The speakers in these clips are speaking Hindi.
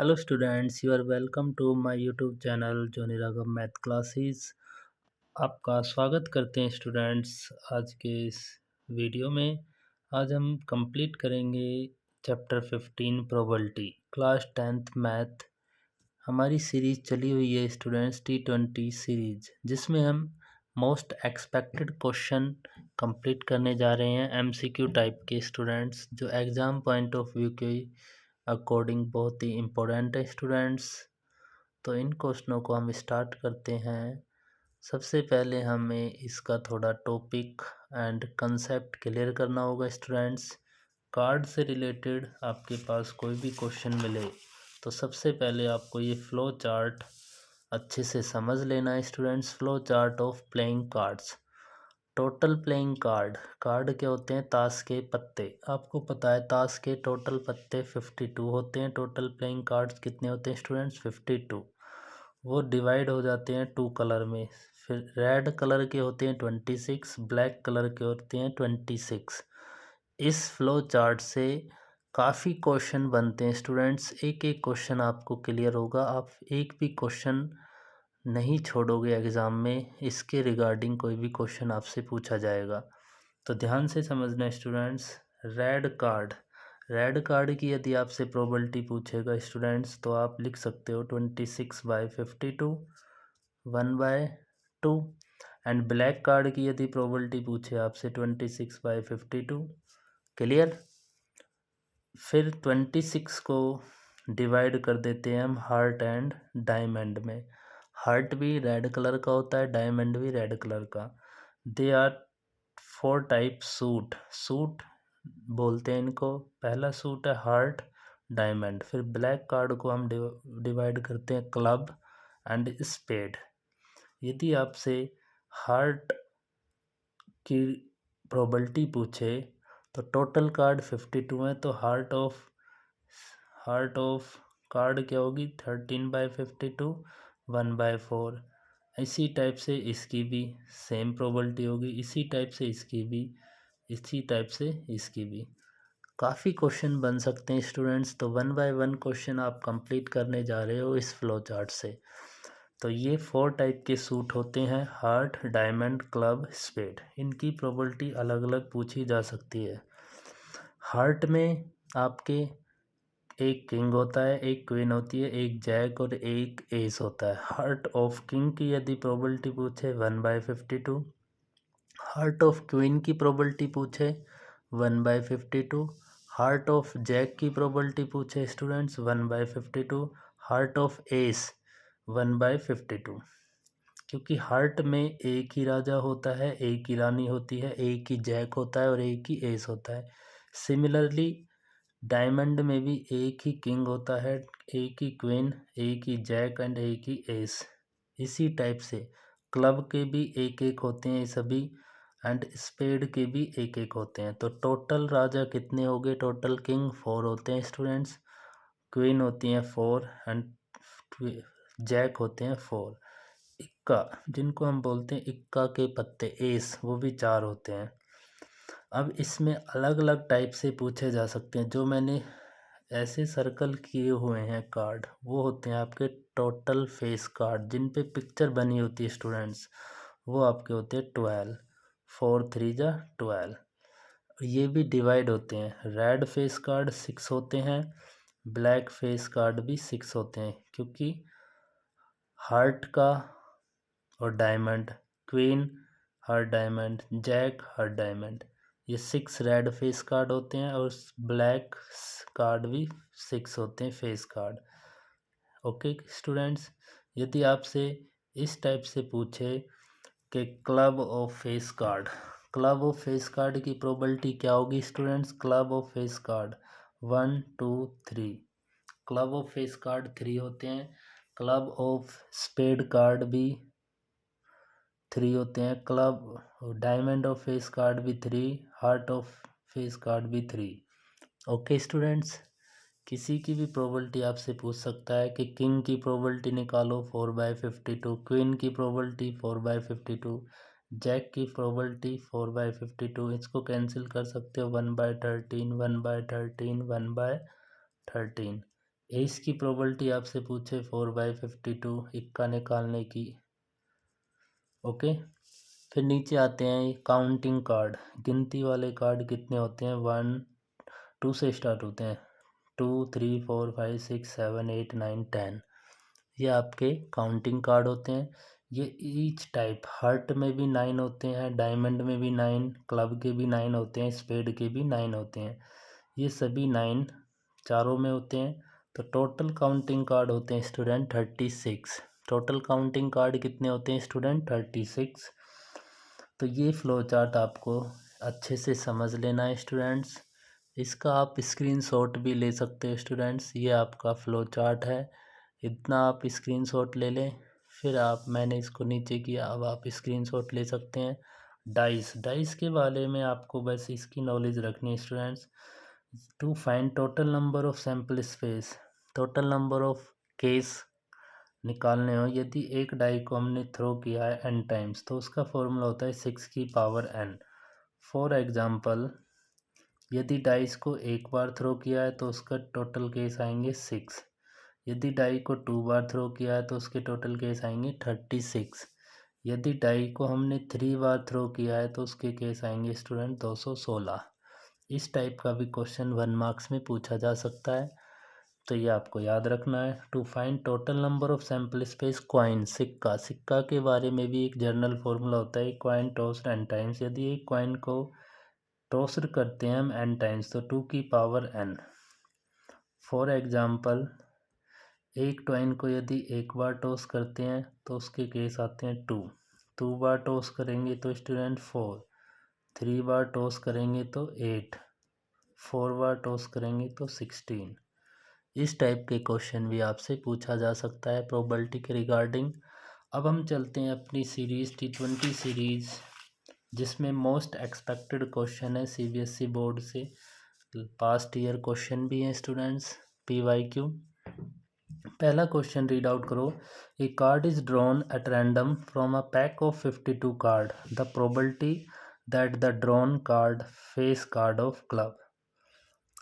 Hello students, you are welcome to my YouTube channel Joni Raghav math classes. आपका स्वागत करते हैं स्टूडेंट्स। आज के इस वीडियो में आज हम कंप्लीट करेंगे chapter 15 probability class 10th math. हमारी सीरीज चली हुई है स्टूडेंट्स T20 सीरीज, जिसमें हम मोस्ट एक्सपेक्टेड क्वेश्चन कंप्लीट करने जा रहे हैं MCQ टाइप के स्टूडेंट्स, जो एग्ज़ाम पॉइंट ऑफ व्यू के अकॉर्डिंग बहुत ही इम्पोर्टेंट है स्टूडेंट्स। तो इन क्वेश्चनों को हम स्टार्ट करते हैं। सबसे पहले हमें इसका थोड़ा टॉपिक एंड कंसेप्ट क्लियर करना होगा स्टूडेंट्स। कार्ड से रिलेटेड आपके पास कोई भी क्वेश्चन मिले तो सबसे पहले आपको ये फ्लो चार्ट अच्छे से समझ लेना है students. Flow chart of playing cards. Total playing card, card क्या होते हैं? ताश के पत्ते। आपको पता है ताश के टोटल पत्ते 52 होते हैं। टोटल प्लेइंग कार्ड्स कितने होते हैं स्टूडेंट्स? 52। वो डिवाइड हो जाते हैं 2 कलर में। फिर रेड कलर के होते हैं 26, ब्लैक कलर के होते हैं 26। इस फ्लो चार्ट से काफ़ी क्वेश्चन बनते हैं स्टूडेंट्स। एक एक क्वेश्चन आपको क्लियर होगा, आप एक भी क्वेश्चन नहीं छोड़ोगे एग्ज़ाम में। इसके रिगार्डिंग कोई भी क्वेश्चन आपसे पूछा जाएगा, तो ध्यान से समझना students. Red card, red card की यदि आपसे प्रोबेबिलिटी पूछेगा स्टूडेंट्स तो आप लिख सकते हो 26/52, 1/2। एंड ब्लैक कार्ड की यदि प्रोबेबिलिटी पूछे आपसे 26/52। क्लियर? फिर 26 को डिवाइड कर देते हैं हम हार्ट एंड डायमंड में। हार्ट भी रेड कलर का होता है, डायमंड भी रेड कलर का। They are 4 type suit, suit बोलते हैं इनको। पहला सूट है हार्ट, डायमंड। फिर ब्लैक कार्ड को हम डिवाइड करते हैं क्लब एंड स्पेड। यदि आपसे हार्ट की प्रोबेबिलिटी पूछे तो टोटल कार्ड 52 है, तो हार्ट ऑफ कार्ड क्या होगी? 13/52, 1/4। इसी टाइप से इसकी भी सेम प्रोबेबिलिटी होगी, इसी टाइप से इसकी भी, इसी टाइप से इसकी भी। काफ़ी क्वेश्चन बन सकते हैं स्टूडेंट्स, तो 1 बाय 1 क्वेश्चन आप कंप्लीट करने जा रहे हो इस फ्लो चार्ट से। तो ये 4 टाइप के सूट होते हैं, हार्ट, डायमंड, क्लब, स्पेड। इनकी प्रोबेबिलिटी अलग अलग पूछी जा सकती है। हार्ट में आपके एक किंग होता है, एक क्वीन होती है, एक जैक और एक एस होता है। हार्ट ऑफ किंग की यदि प्रोबेबिलिटी पूछे 1/52। हार्ट ऑफ क्वीन की प्रोबेबिलिटी पूछे 1/52। हार्ट ऑफ जैक की प्रोबेबिलिटी पूछे स्टूडेंट्स 1/52। Heart of S 1/52। क्योंकि हार्ट में एक ही राजा होता है, एक ही रानी होती है, एक ही जैक होता है और एक ही एस होता है। सिमिलरली डायमंड में भी एक ही किंग होता है, एक ही क्वीन, एक ही जैक एंड एक ही एस। इसी टाइप से क्लब के भी एक एक होते हैं सभी, एंड स्पेड के भी एक एक होते हैं। तो टोटल राजा कितने हो गए? टोटल किंग 4 होते हैं स्टूडेंट्स, क्वीन होती हैं 4 एंड जैक होते हैं 4। इक्का, जिनको हम बोलते हैं इक्का के पत्ते, एस, वो भी 4 होते हैं। अब इसमें अलग अलग टाइप से पूछे जा सकते हैं। जो मैंने ऐसे सर्कल किए हुए हैं कार्ड, वो होते हैं आपके टोटल फेस कार्ड, जिन पे पिक्चर बनी होती है स्टूडेंट्स, वो आपके होते हैं 12। 4 3 जा 12। ये भी डिवाइड होते हैं। रेड फेस कार्ड 6 होते हैं, ब्लैक फेस कार्ड भी 6 होते हैं, क्योंकि हार्ट का और diamond, queen, heart diamond, jack, heart diamond, ये 6 रेड फेस कार्ड होते हैं, और ब्लैक कार्ड भी 6 होते हैं फेस कार्ड। ओके स्टूडेंट्स, यदि आपसे इस टाइप से पूछे कि club of face card, club of face card की प्रोबेबिलिटी क्या होगी students? Club of face card 1 2 3। Club of face card 3 होते हैं। क्लब ऑफ स्पेड कार्ड भी 3 होते हैं। Club diamond of face card भी 3, हार्ट ऑफ फेस कार्ड भी 3। ओके स्टूडेंट्स, किसी की भी प्रोबेबिलिटी आपसे पूछ सकता है कि किंग की प्रोबेबिलिटी निकालो 4/52, क्वीन की प्रोबेबिलिटी 4/52, जैक की प्रोबेबिलिटी 4/52। इसको कैंसिल कर सकते हो 1/13, 1/13, 1/13। एज की प्रोबेबिलिटी आपसे पूछे 4/52 इक्का निकालने की। ओके, फिर नीचे आते हैं काउंटिंग कार्ड। गिनती वाले कार्ड कितने होते हैं? 1 2 से स्टार्ट होते हैं। 2 3 4 5 6 7 8 9 10, ये आपके काउंटिंग कार्ड होते हैं। ये ईच टाइप, हार्ट में भी 9 होते हैं, डायमंड में भी 9, क्लब के भी 9 होते हैं, स्पेड के भी 9 होते हैं। ये सभी 9 चारों में होते हैं। तो टोटल काउंटिंग कार्ड होते हैं स्टूडेंट 36। टोटल काउंटिंग कार्ड कितने होते हैं स्टूडेंट? 36। तो ये फ्लो चार्ट आपको अच्छे से समझ लेना है स्टूडेंट्स। इसका आप स्क्रीनशॉट भी ले सकते हो स्टूडेंट्स। ये आपका फ्लो चार्ट है, इतना आप स्क्रीनशॉट ले लें। फिर मैंने इसको नीचे किया, अब आप स्क्रीनशॉट ले सकते हैं। डाइस के बारे में आपको बस इसकी नॉलेज रखनी है students. To find total number of sample space, total number of case निकालने हो, यदि एक डाई को हमने थ्रो किया है n टाइम्स तो उसका फॉर्मूला होता है 6 की पावर n। फॉर एग्जांपल, यदि डाइस को एक बार थ्रो किया है तो उसका टोटल केस आएंगे 6। यदि डाई को 2 बार थ्रो किया है तो उसके टोटल केस आएंगे 36। यदि डाई को हमने 3 बार थ्रो किया है तो उसके केस आएंगे स्टूडेंट 216। इस टाइप का भी क्वेश्चन 1 मार्क्स में पूछा जा सकता है, तो ये आपको याद रखना है। To find total number of sample space coin, सिक्का के बारे में भी एक जर्नल फॉर्मूला होता है, कॉइन टॉस्ड n टाइम्स। यदि एक कॉइन को टॉस्ड करते हैं हम n टाइम्स तो 2 की पावर n। फॉर एग्जांपल, एक कॉइन को यदि एक बार टॉस करते हैं तो उसके केस आते हैं 2 बार टॉस करेंगे तो स्टूडेंट 4, 3 बार टॉस करेंगे तो 8, 4 बार टॉस करेंगे तो 16। इस टाइप के क्वेश्चन भी आपसे पूछा जा सकता है प्रोबेबिलिटी के रिगार्डिंग। अब हम चलते हैं अपनी सीरीज़ T20 सीरीज़, जिसमें मोस्ट एक्सपेक्टेड क्वेश्चन है CBSE बोर्ड से, पास्ट ईयर क्वेश्चन भी हैं स्टूडेंट्स, PYQ। पहला क्वेश्चन रीड आउट करो। A card is drawn at random from a pack of 52 card, the probability that the drawn card face card of club.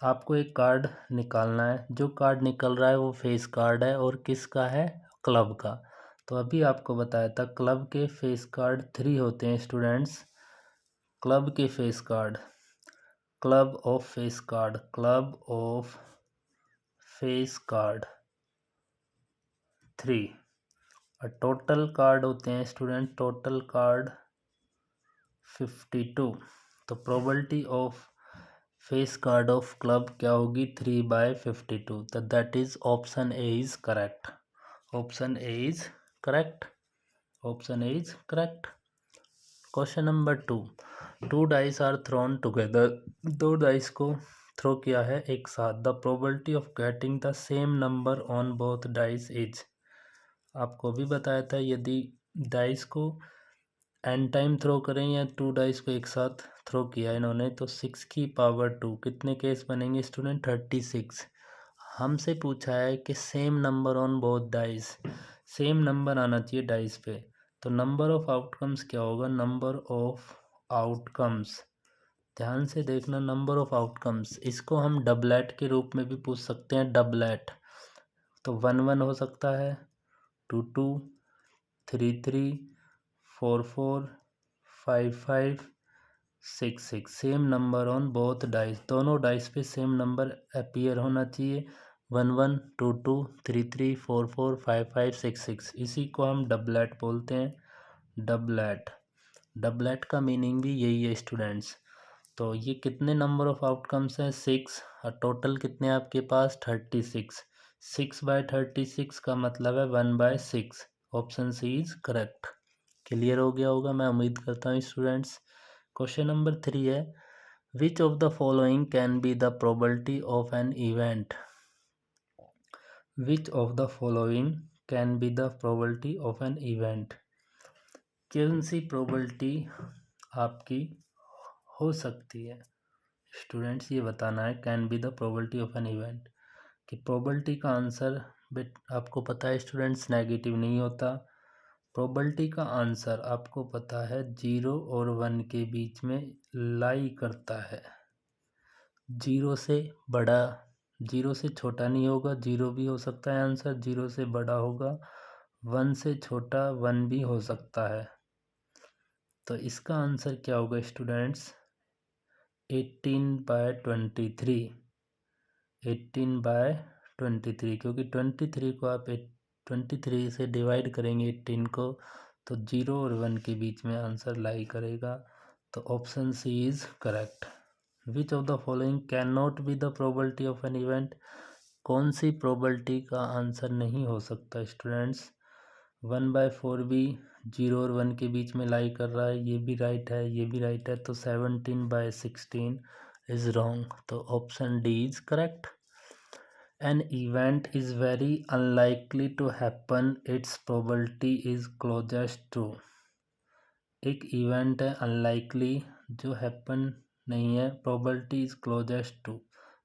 आपको एक कार्ड निकालना है, जो कार्ड निकल रहा है वो फेस कार्ड है और किसका है? क्लब का। तो अभी आपको बताया था क्लब के फेस कार्ड 3 होते हैं स्टूडेंट्स। क्लब के face card, club of face card, club of face card 3। और टोटल कार्ड होते हैं स्टूडेंट, टोटल कार्ड 52। तो probability of face card of club क्या होगी? 3/52। तो that is option A is correct. Option A is correct. Option A is correct. Question number 2, 2 dice are thrown together, 2 dice को थ्रो किया है एक साथ, the probability of getting the same number on both dice is. आपको भी बताया था यदि डाइस को n टाइम थ्रो करें या 2 डाइस को एक साथ थ्रो किया इन्होंने तो 6 की पावर 2 कितने केस बनेंगे स्टूडेंट? 36। हमसे पूछा है कि same number on both dice, same number आना चाहिए डाइस पे। तो नंबर ऑफ आउटकम्स क्या होगा? नंबर ऑफ आउटकम्स, ध्यान से देखना, नंबर ऑफ आउटकम्स, इसको हम डबलेट के रूप में भी पूछ सकते हैं, डबलेट। तो 1 1 हो सकता है, 2 2, 3 3, 4 4, 5 5, 6 6। Same number on both dice, दोनों डाइस पे सेम नंबर अपीयर होना चाहिए। 1 1, 2 2, 3 3, 4 4, 5 5, 6 6। इसी को हम डबलेट बोलते हैं, डबलेट। डबलेट का मीनिंग भी यही है स्टूडेंट्स। तो ये कितने नंबर ऑफ आउटकम्स हैं? 6। और टोटल कितने आपके पास? 36। 6/36 का मतलब है 1/6। Option C is correct. Clear हो गया होगा, मैं उम्मीद करता हूँ स्टूडेंट्स। क्वेश्चन नंबर 3 है, विच of the following can be the probability of an event. Which of the following can be the probability of an event. कौन सी प्रोबेबिलिटी आपकी हो सकती है स्टूडेंट्स, ये बताना है। Can be the probability of an event, कि प्रोबेबिलिटी का आंसर बेट आपको पता है स्टूडेंट्स नेगेटिव नहीं होता। प्रोबेबिलिटी का आंसर आपको पता है 0 और 1 के बीच में लाई करता है, 0 से बड़ा जीरो से छोटा नहीं होगा, जीरो भी हो सकता है आंसर, जीरो से बड़ा होगा, वन से छोटा वन भी हो सकता है। तो इसका आंसर क्या होगा स्टूडेंट्स? 18/23। 18/23, क्योंकि 23 को आप 23 से डिवाइड करेंगे 18 को, तो 0 और 1 के बीच में आंसर लाई करेगा। तो option C is correct. Which of the following can not be the probability of an event? कौन सी प्रोबेबिलिटी का आंसर नहीं हो सकता स्टूडेंट्स? 1/4 भी 0 और 1 के बीच में लाई कर रहा है, ये भी राइट है, ये भी राइट है, तो 17/16 इज रॉन्ग। तो option D is correct. An event is very unlikely to happen, its probability is closest to। एक इवेंट है अनलाइकली, जो हैपन नहीं है, प्रोबेबिलिटी इज क्लोजेस्ट टू,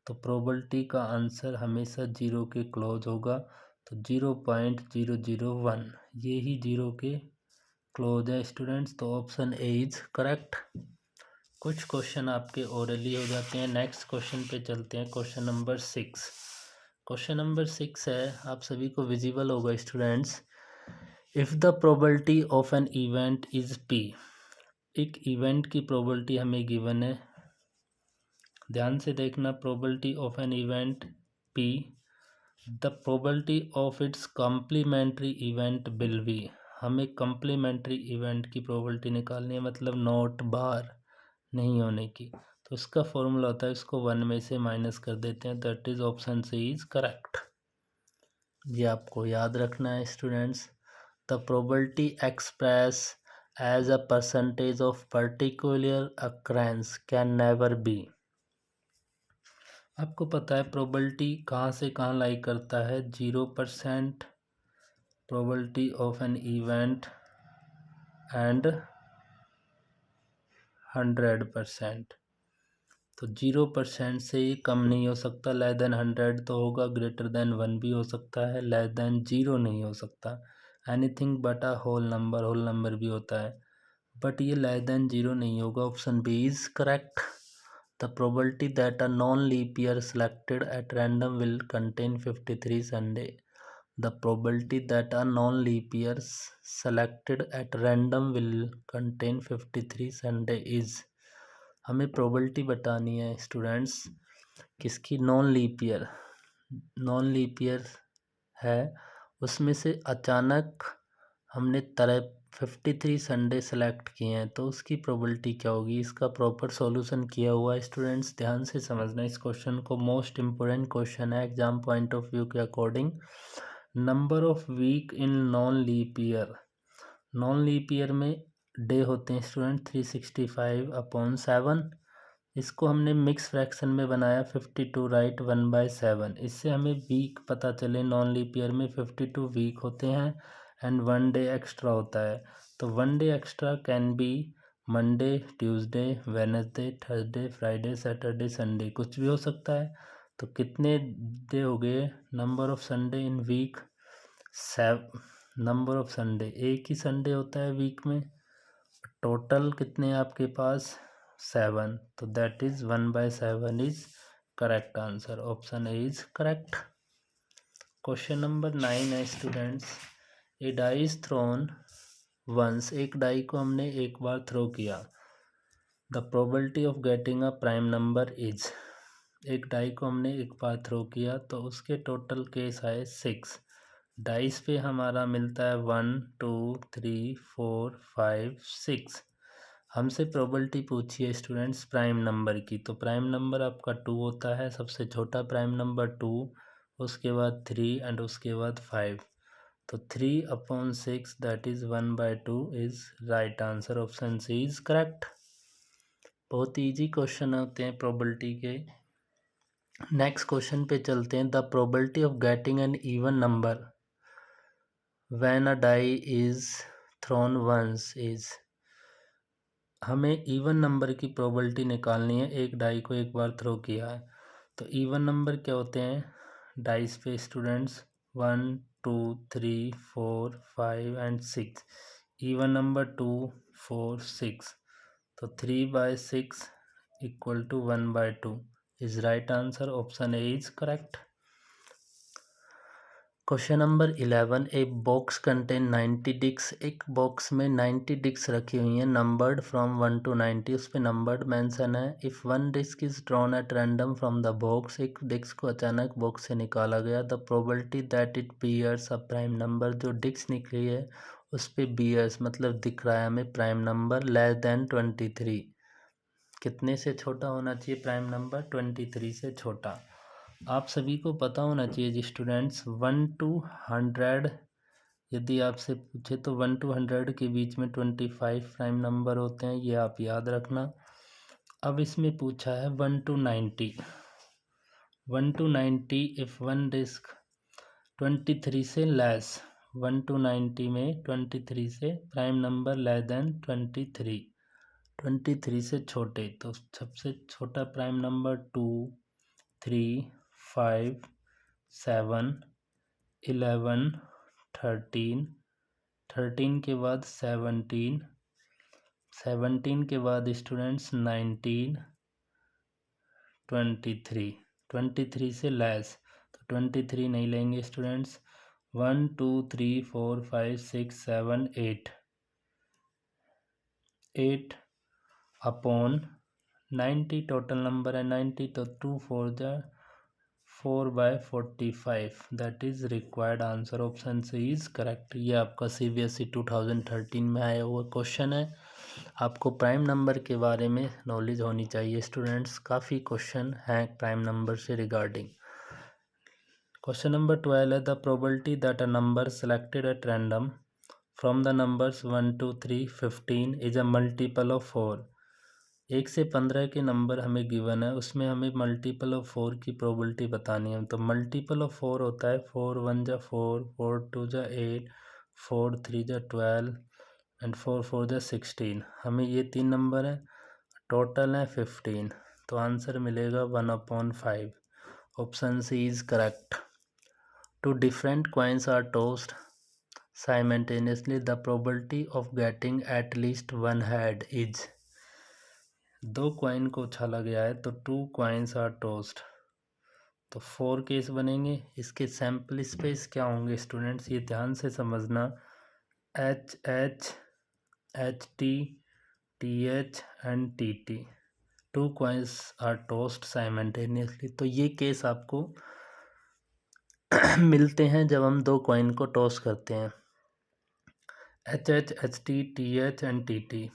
तो प्रोबेबिलिटी का आंसर हमेशा जीरो के क्लोज होगा, तो 0.001 ये ही जीरो के क्लोज है स्टूडेंट्स। तो ऑप्शन ए इज करेक्ट। कुछ क्वेश्चन आपके ओरली हो जाते हैं। नेक्स्ट क्वेश्चन पे चलते हैं। Question number 6। क्वेश्चन नंबर 6 है, आप सभी को विजिबल होगा students. If the probability of an event is P. एक इवेंट की प्रोबेबिलिटी हमें गिवन है, ध्यान से देखना। Probability of an event P, the probability of its complementary event will be. हमें कॉम्प्लीमेंट्री इवेंट की प्रोबेबिलिटी निकालनी है, मतलब नॉट बार नहीं होने की। तो इसका फॉर्मूला होता है, इसको 1 में से माइनस कर देते हैं, that is option C is correct. ये आपको याद रखना है students. The probability express as a percentage of particular occurrence can never be. आपको पता है प्रोबेबिलिटी कहाँ से कहाँ लाई करता है? 0% probability of an event and 100%। तो 0% से ही कम नहीं हो सकता, लेस देन 100 तो होगा, ग्रेटर देन 1 भी हो सकता है, लेस देन 0 नहीं हो सकता। Anything but a whole number भी होता है, बट ये लेस देन 0 नहीं होगा। Option B is correct. The probability that a non leap year selected at random will contain 53 Sunday. The probability that a non-leap year selected at random will contain 53 Sunday is। हमें प्रोबेबिलिटी बतानी है स्टूडेंट्स किसकी? नॉन लीप ईयर है, उसमें से अचानक हमने 53 संडे सेलेक्ट किए हैं, तो उसकी प्रोबेबिलिटी क्या होगी? इसका प्रॉपर सॉल्यूशन किया हुआ है स्टूडेंट्स, ध्यान से समझना इस क्वेश्चन को। मोस्ट इम्पोर्टेंट क्वेश्चन है एग्जाम पॉइंट ऑफ व्यू के according. Number of week in non leap year. Non leap year में डे होते हैं स्टूडेंट 365/7। इसको हमने मिक्स फ्रैक्शन में बनाया 52 राइट 1/7। इससे हमें वीक पता चले, नॉन लीप ईयर में 52 वीक होते हैं एंड 1 डे एक्स्ट्रा होता है। तो 1 day extra can be Monday, Tuesday, Wednesday, Thursday, Friday, Saturday, Sunday, कुछ भी हो सकता है। तो कितने डे हो गए? Number of Sunday in week number of Sunday, एक ही संडे होता है वीक में, टोटल कितने हैं आपके पास? 7। तो that is 1/7 is correct answer. Option A is correct. Question number 9 है students. A die is thrown once. एक डाई को हमने एक बार थ्रो किया। The probability of getting a prime number is. एक डाई को हमने एक बार थ्रो किया, तो उसके टोटल केस आए 6। डाइस पे हमारा मिलता है 1 2 3 4 5 6। हमसे प्रोबेबिलिटी पूछी है स्टूडेंट्स प्राइम नंबर की, तो प्राइम नंबर आपका 2 होता है, सबसे छोटा प्राइम नंबर 2, उसके बाद 3 एंड उसके बाद 5। तो 3/6 that is 1/2 is right answer. Option C is correct. बहुत इजी क्वेश्चन होते हैं प्रोबेबिलिटी के। नेक्स्ट क्वेश्चन पे चलते हैं। The probability of getting an even number when a die is thrown once is. हमें इवन नंबर की प्रोबेबिलिटी निकालनी है, एक डाई को एक बार थ्रो किया है। तो इवन नंबर क्या होते हैं डाइस पे स्टूडेंट्स? 1 2 3 4 5 एंड 6। इवन नंबर 2 4 6, तो 3/6 equal to 1/2 is right answer, option A is correct. Question number 11, a box contain 90 disc. एक बॉक्स में 90 डिस्क रखी हुई हैं, नंबर्ड फ्रॉम 1 to 90, उस पर नंबर्ड मेंशन है। If one disc is drawn at random from the box, एक डिस्क को अचानक बॉक्स से निकाला गया, the probability that it bears a prime number, जो डिस्क निकली है उस पर बियर्स मतलब दिख रहा है हमें प्राइम नंबर, लेस देन 23, कितने से छोटा होना चाहिए प्राइम नंबर, 23 से छोटा। आप सभी को पता होना चाहिए जी स्टूडेंट्स, 1 to 100 यदि आपसे पूछे तो 1 to 100 के बीच में 25 प्राइम नंबर होते हैं, ये आप याद रखना। अब इसमें पूछा है 1 to 90, 1 to 90 if one disc 23 से लेस, 1 to 90 में 23 से प्राइम नंबर लेस देन 23, 23 से छोटे, तो सबसे छोटा प्राइम नंबर 2, 3, 5, 7, 11, 13, 13 के बाद 17, 17 के बाद स्टूडेंट्स 19, 23, 23 से लेस, तो 23 नहीं लेंगे स्टूडेंट्स। 1 2 3 4 5 6 7 8, 8 अपॉन 90 टोटल नंबर है 90, तो 2 4 जा 4/45, that is required answer, option C is correct. ये आपका CBSE 2013 में आया हुआ क्वेश्चन है। आपको प्राइम नंबर के बारे में नॉलेज होनी चाहिए स्टूडेंट्स, काफ़ी क्वेश्चन हैं प्राइम नंबर से रिगार्डिंग। क्वेश्चन नंबर 12 है, the probability that a number selected at random from the numbers 1 to 3 15 is a multiple of 4। 1 से 15 के नंबर हमें गिवन है, उसमें हमें मल्टीपल ऑफ 4 की प्रोबेबिलिटी बतानी है। तो मल्टीपल ऑफ 4 होता है 4 1 जा 4, 4 2 जा 8, 4 3 जा 12 एंड 4 4 जा 16। हमें ये 3 नंबर हैं, टोटल है 15, तो आंसर मिलेगा 1/5, option C is correct. Two different coins are tossed simultaneously, the probability of getting at least one head is। दो कॉइन को उछाला गया है तो 2 coins आर टोस्ड, तो 4 केस बनेंगे। इसके सैम्पल स्पेस क्या होंगे स्टूडेंट्स, ये ध्यान से समझना, H H, H T, T H and T T. 2 coins are tossed simultaneously, तो ये केस आपको मिलते हैं जब हम 2 कॉइन को टॉस करते हैं, H H, H T, T H and T T.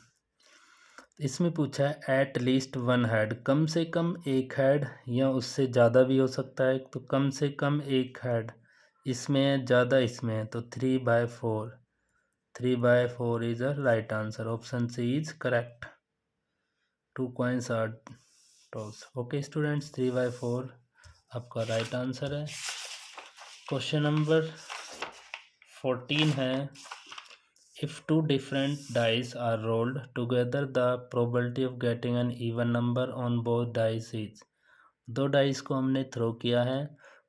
इसमें पूछा है एट लीस्ट वन हेड, कम से कम एक हेड या उससे ज़्यादा भी हो सकता है, तो कम से कम एक हेड इसमें है, ज़्यादा इसमें है, तो 3/4, 3/4 is a right answer, option C is correct. 2 coins are toss, okay students, 3/4 आपका राइट आंसर है। क्वेश्चन नंबर 14 है, if two different dice are rolled together, the probability of getting an even number on both dice is। दो डाइस को हमने थ्रो किया है,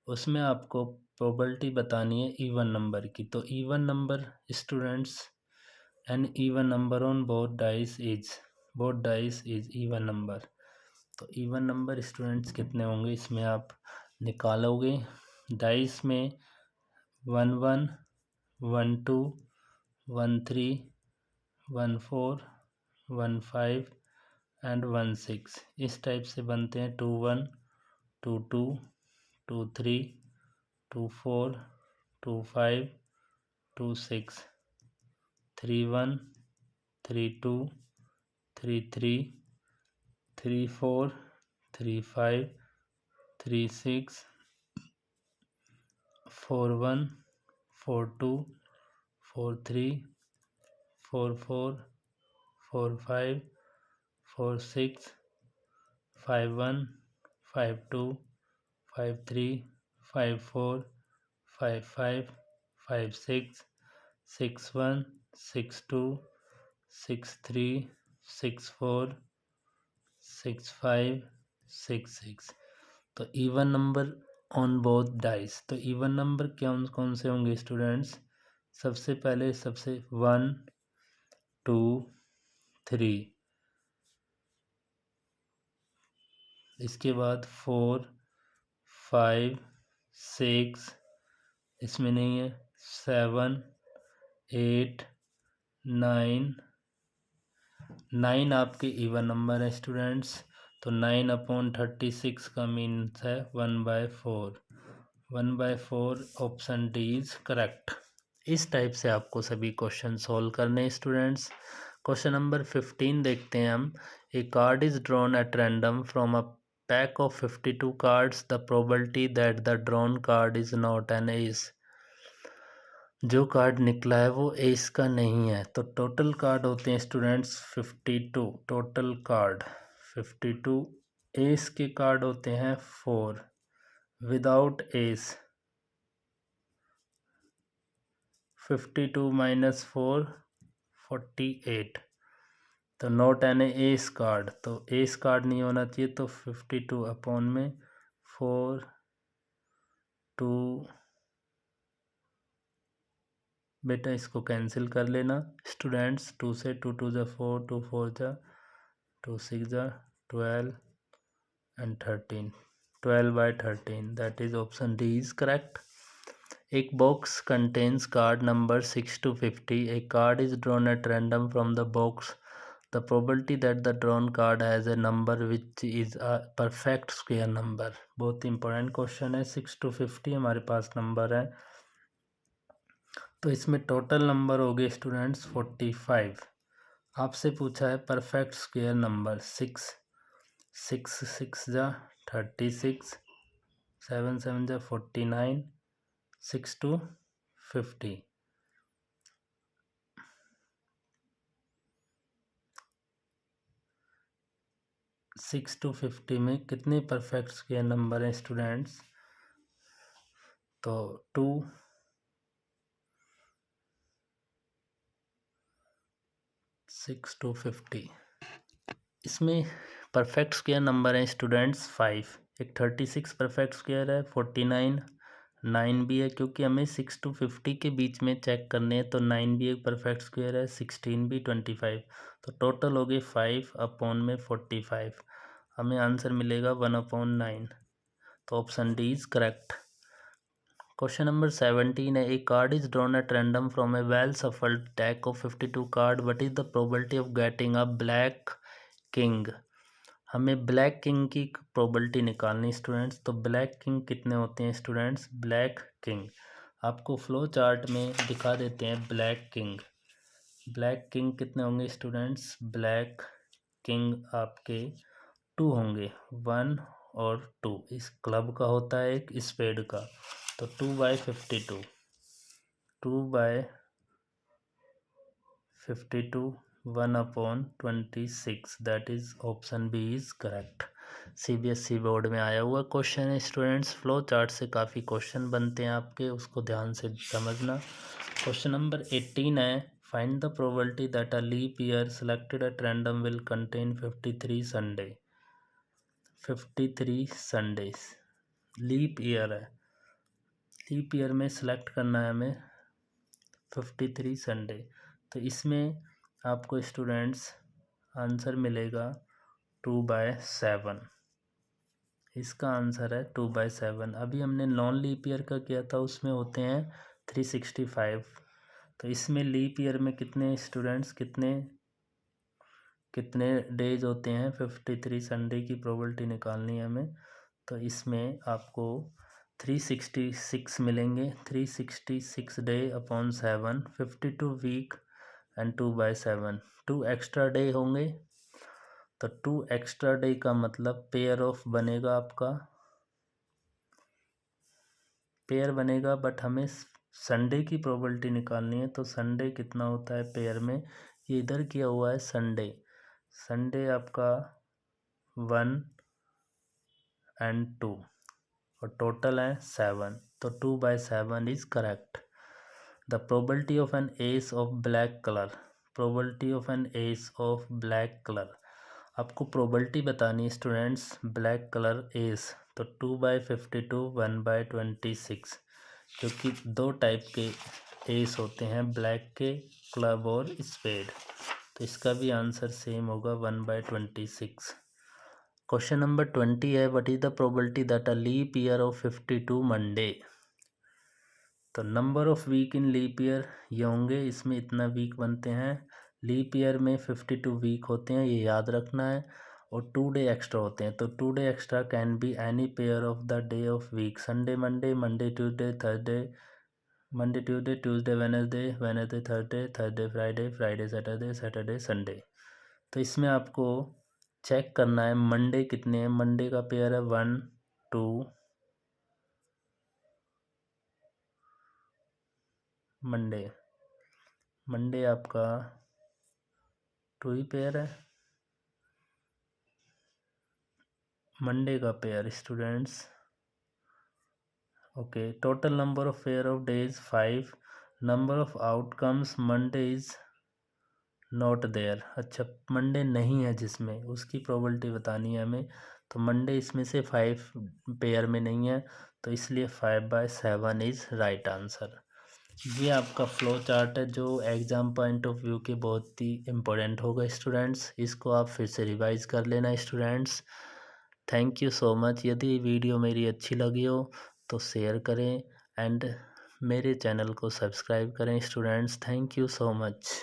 उसमें आपको प्रोबेबिलिटी बतानी है इवन नंबर की, तो even number students, an even number on both dice is even number. तो इवन नंबर स्टूडेंट्स कितने होंगे इसमें आप निकालोगे, डाइस में 1 1, 1 2, 1 3, 1 4, 1 5 एंड 1 6, इस टाइप से बनते हैं। 2 1, 2 2, 2 3, 2 4, 2 5, 2 6, 3 1, 3 2, 3 3, 3 4, 3 5, 3 6, 4 1, 4 2, 4 3, 4 4, 4 5, 4 6, 5 1, 5 2, 5 3, 5 4, 5 5, 5 6, 6 1, 6 2, 6 3, 6 4, 6 5, 6 6। तो even number on both dice, तो इवन नंबर कौन कौन से होंगे स्टूडेंट्स, सबसे पहले 1 2 3, इसके बाद 4 5 6 इसमें नहीं है, 7 8 9 9 आपके इवन नंबर है स्टूडेंट्स। तो 9/36 का मीन्स है 1/4। 1/4 ऑप्शन डी इज करेक्ट। इस टाइप से आपको सभी क्वेश्चन सॉल्व करने हैं स्टूडेंट्स। क्वेश्चन नंबर 15 देखते हैं हम। A card is drawn at random from a pack of 52 cards. The probability that the drawn card is not an ace. जो कार्ड निकला है वो एस का नहीं है। तो टोटल कार्ड होते हैं स्टूडेंट्स 52। Total card 52। एस के कार्ड होते हैं 4। Without S 52 - 4 48। तो नॉट एन एस कार्ड, तो एस कार्ड नहीं होना चाहिए। तो 52 अपॉन में 4 2। बेटा इसको कैंसिल कर लेना स्टूडेंट्स। 2 से 2 2 जा 4, 2 4 जा 2 6 जा 12 and 13। 12/13 that is option D is correct। एक box contains card number 6 to 50। A card is drawn at random from the box। The probability that the drawn card has a number which is a perfect square number। बहुत इंपॉर्टेंट क्वेश्चन है। 6 to 50 हमारे पास नंबर है, तो इसमें टोटल नंबर हो गए स्टूडेंट्स 45। आपसे पूछा है परफेक्ट स्क्वायर नंबर 6। 6 6 जा 36, 7 7 जा 49, 6 to 50। 6 to 50 में कितने परफेक्ट स्क्वायर नंबर हैं स्टूडेंट्स? तो 2 6 to 50। इसमें परफेक्ट स्क्वायर नंबर है स्टूडेंट्स 5। एक 36 परफेक्ट स्क्वायर है, 49 9 भी है, क्योंकि हमें 6 to 50 के बीच में चेक करने हैं। तो 9 भी एक परफेक्ट स्क्वायर है, 16 भी 25। तो टोटल हो गए 5 अपॉन में 45। हमें आंसर मिलेगा 1/9। तो option D is correct. Question number 17 है। A card is drawn at random from a well shuffled deck of 52 card. What is the probability of getting a black king. हमें ब्लैक किंग की प्रोबेबिलिटी निकालनी स्टूडेंट्स। तो ब्लैक किंग कितने होते हैं स्टूडेंट्स? ब्लैक किंग आपको फ्लो चार्ट में दिखा देते हैं। ब्लैक किंग, ब्लैक किंग कितने होंगे स्टूडेंट्स? ब्लैक किंग आपके 2 होंगे, 1 और 2। इस क्लब का होता है एक स्पेड का। तो 2/52, 2/52 1/26। That is option B is correct. CBSE board में आया हुआ क्वेश्चन है स्टूडेंट्स। फ्लो चार्ट से काफ़ी क्वेश्चन बनते हैं आपके, उसको ध्यान से समझना। क्वेश्चन नंबर 18 है। Find the probability that a leap year selected at random will contain 53 Sunday. 53 Sundays leap year है। लीप ईयर में सेलेक्ट करना है हमें 53 संडे। तो इसमें आपको स्टूडेंट्स आंसर मिलेगा 2/7। इसका आंसर है 2/7। अभी हमने नॉन लीप ईयर का किया था, उसमें होते हैं 365। तो इसमें लीप ईयर में कितने स्टूडेंट्स कितने कितने डेज होते हैं? 53 संडे की प्रोबेबिलिटी निकालनी है हमें। तो इसमें आपको 366 मिलेंगे। 366 day upon 7, 52 week and 2/7। 2 extra day होंगे। तो 2 एक्स्ट्रा डे का मतलब पेयर ऑफ बनेगा आपका, पेयर बनेगा। बट हमें संडे की प्रोबेबिलिटी निकालनी है। तो संडे कितना होता है पेयर में? ये इधर किया हुआ है संडे। संडे आपका 1 and 2 और टोटल है 7। तो 2/7 is correct. The probability of an ace of black colour. Probability of an ace of black colour आपको प्रोबेबिलिटी बतानी है स्टूडेंट्स। Black colour S. तो 2/52 1/26, क्योंकि 2 टाइप के एस होते हैं, ब्लैक के, क्लब और स्पेड। तो इसका भी आंसर सेम होगा 1/26। क्वेश्चन नंबर 20 है, what is the probability that a leap year of 52 Monday. तो number of week in leap year ये होंगे, इसमें इतना वीक बनते हैं। लीप ईयर में 52 वीक होते हैं, ये याद रखना है। और 2 डे एक्स्ट्रा होते हैं, तो 2 day extra can be any pair of the day of week. Sunday Monday, Monday Tuesday Thursday, Monday Tuesday, Tuesday Wednesday, Wednesday Thursday, Thursday Friday, Friday Saturday, Saturday Sunday. तो इसमें आपको चेक करना है मंडे कितने हैं। मंडे का पेयर है 1 2, मंडे आपका 2 ही पेयर है। मंडे का pair students, okay. Total number of pair of days 5। Number of outcomes Monday is not there. अच्छा, मंडे नहीं है जिसमें, उसकी प्रोबेबिलिटी बतानी है हमें। तो मंडे इसमें से 5 पेयर में नहीं है, तो इसलिए 5/7 इज़ राइट आंसर। ये आपका फ्लो चार्ट है जो एग्ज़ाम पॉइंट ऑफ व्यू के बहुत ही इम्पोर्टेंट होगा स्टूडेंट्स। इसको आप फिर से रिवाइज कर लेना students. Thank you so much. यदि वीडियो मेरी अच्छी लगी हो तो शेयर करें एंड मेरे चैनल को सब्सक्राइब करें students. Thank you so much.